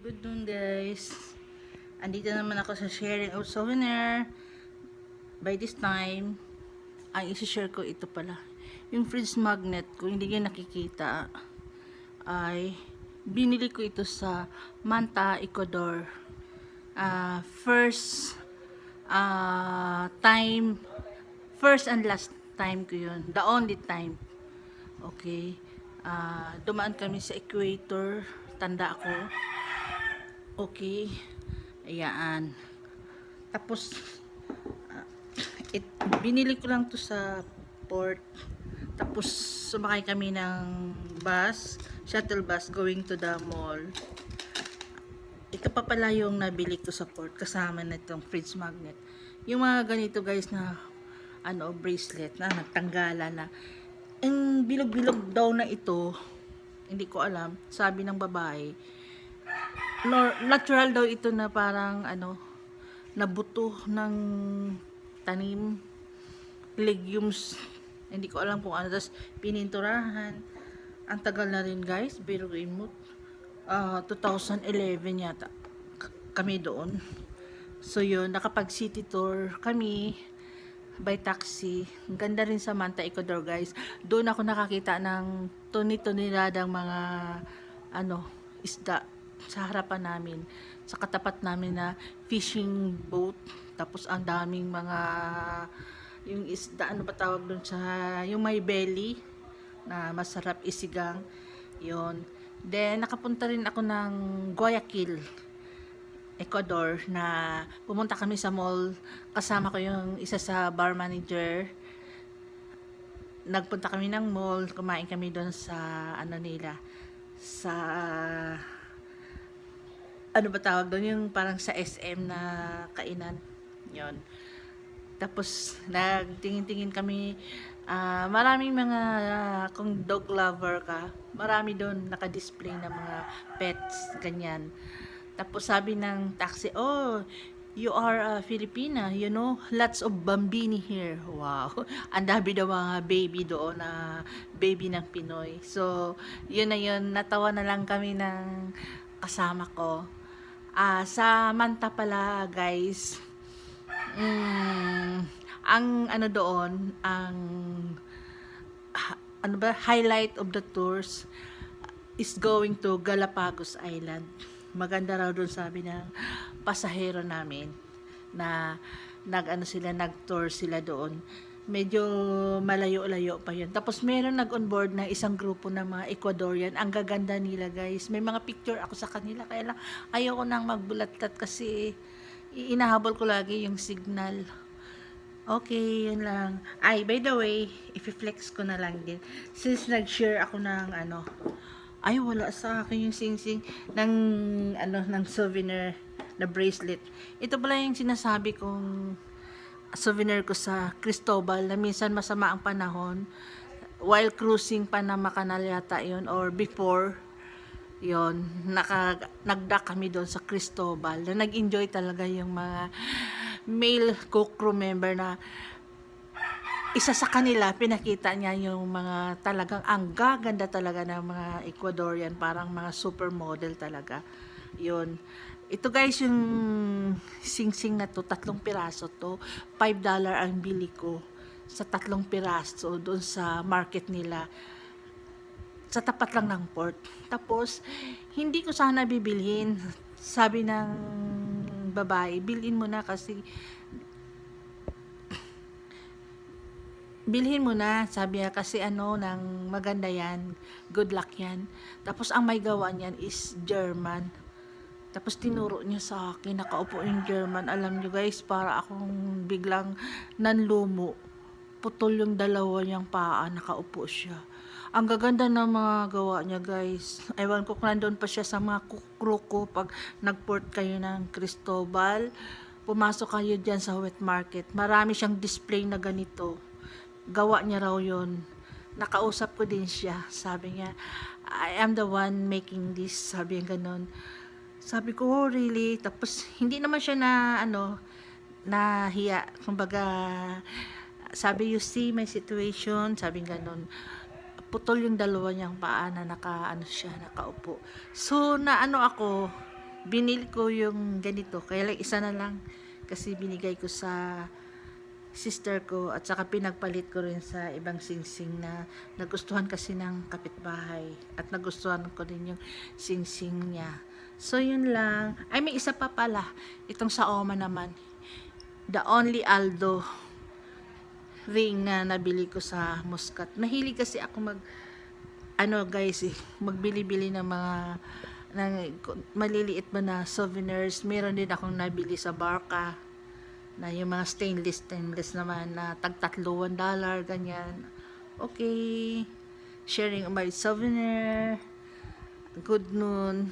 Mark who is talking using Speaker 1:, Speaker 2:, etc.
Speaker 1: Good noon guys. Andito naman ako sa sharing of souvenir. By this time, ang isi-share ko ito pala. Yung fridge magnet ko, hindi nyo nakikita, ay binili ko ito sa Manta, Ecuador. First time, first and last time ko yun. The only time. Okay. Dumaan kami sa equator. Tanda ako. Okay. Ayan. Tapos, binili ko lang to sa port. Tapos, sumakay kami ng bus, shuttle bus going to the mall. Ito pa pala yung nabili ko sa port kasama na itong fridge magnet. Yung mga ganito guys na bracelet na nagtanggala na. Ang bilog-bilog daw na ito, hindi ko alam, sabi ng babae, natural daw ito na parang nabuto ng tanim, legumes, hindi ko alam kung ano. Tapos pininturahan, ang tagal na rin guys, biruin mo, 2011 yata kami doon. So yun, nakapag city tour kami by taxi. Ang ganda rin sa Manta, Ecuador guys. Doon ako nakakita ng tuni-tuniladang mga isda sa harapan namin, sa katapat namin na fishing boat. Tapos ang daming mga yung isda, ano ba tawag doon sa yung may belly na masarap isigang yon. Then nakapunta rin ako ng Guayaquil, Ecuador, na pumunta kami sa mall. Kasama ko yung isa sa bar manager. Nagpunta kami ng mall, kumain kami doon sa nila, sa ano ba tawag doon, yung parang sa SM na kainan yon. Tapos nagtingin-tingin kami, maraming mga kung dog lover ka, marami doon naka-display na mga pets ganyan. Tapos sabi ng taxi, oh, you are a Filipina, you know, lots of bambini here. Wow, ang dami daw mga baby doon, na baby ng Pinoy. So yun na yun, natawa na lang kami ng kasama ko. Sa Manta pala guys, ang doon, ang highlight of the tours is going to Galapagos Island. Maganda raw doon, sabi ng pasahero namin na nag-tour sila doon. Medyo malayo-layo pa yun. Tapos meron nag-onboard na isang grupo ng mga Ecuadorian. Ang gaganda nila guys. May mga picture ako sa kanila. Kaya lang ayoko nang magbulatat kasi inahabol ko lagi yung signal. Okay, yun lang. Ay, by the way, i-flex ko na lang din. Since nag-share ako ng ay wala sa akin yung sing-sing ng ng souvenir na bracelet. Ito pala yung sinasabi kong souvenir ko sa Cristobal, na minsan masama ang panahon while cruising Panama Canal yata yun, or before yon, nagdock kami doon sa Cristobal, na nag-enjoy talaga yung mga male co-crew member, na isa sa kanila pinakita niya yung mga talagang ang gaganda talaga ng mga Ecuadorian, parang mga supermodel talaga yun. Ito guys, yung sing-sing na to, 3 piraso to, $5 ang bili ko sa 3 piraso doon sa market nila, sa tapat lang ng port. Tapos hindi ko sana bibilhin, sabi ng babae, bilhin mo na kasi bilhin mo na, sabi niya, kasi nang maganda yan, good luck yan. Tapos ang may gawa niyan is German. Tapos tinuro niya sa akin, nakaupo yung German. Alam nyo guys, para akong biglang nanlumo. Putol yung dalawa niyang paa, nakaupo siya. Ang gaganda ng mga gawa niya guys. Ewan ko kung nandun pa siya sa mga crew ko pag nagport kayo ng Cristobal. Pumasok kayo dyan sa wet market. Marami siyang display na ganito. Gawa niya raw yun. Nakausap ko din siya. Sabi niya, I am the one making this. Sabi niya ganon. Sabi ko, oh really? Tapos hindi naman siya na nahiya. Kumbaga, sabi, you see my situation, sabi ganon. Putol yung dalawa niyang paa na nakaupo. So, ako, binili ko yung ganito, kaya lang isa na lang kasi binigay ko sa sister ko at saka pinagpalit ko rin sa ibang singsing na nagustuhan kasi ng kapitbahay at nagustuhan ko din yung singsing niya. So yun lang. Ay, may isa pa pala. Itong sa Oma naman. The Only Aldo ring na nabili ko sa Muscat. Mahilig kasi ako guys, magbili-bili ng mga ng maliliit ba na souvenirs. Meron din akong nabili sa Barca na yung mga stainless naman na tag $3 ganyan. Okay, sharing my souvenir. Good noon.